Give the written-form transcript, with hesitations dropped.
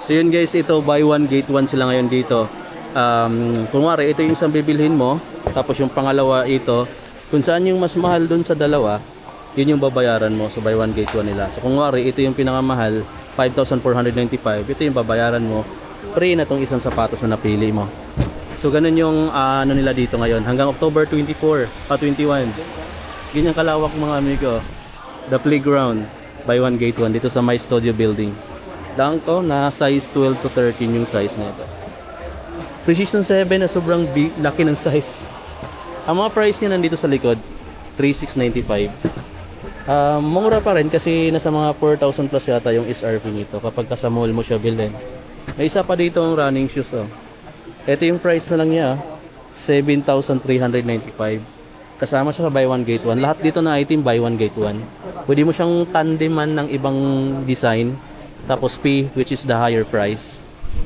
So yun guys, ito buy one get one sila ngayon dito. Kunwari ito yung isang bibilhin mo, tapos yung pangalawa ito, kung saan yung mas mahal dun sa dalawa, yun yung babayaran mo. So buy one get one nila. So kunwari ito yung pinakamahal, 5,495, ito yung babayaran mo. Free na tong isang sapatos na napili mo. So ganun yung ano nila dito ngayon hanggang October 24 pa 21. Ganyan kalawak mga amigo. The playground buy one get one dito sa My Studio building. Lang to na size 12 to 13 yung size nito. Precision 7 na sobrang big, laki ng size. Ang mga price niya nandito sa likod 3,695. Mura pa rin kasi nasa mga 4,000 plus yata yung SRP nito kapag sa mall mo siya bilhin. May isa pa dito ang running shoes oh. Ito yung price na lang niya 7,395. Kasama siya sa buy one get one. Lahat dito na item buy one get one. Pwede mo siyang tandeman ng ibang design. Tapos P which is the higher price.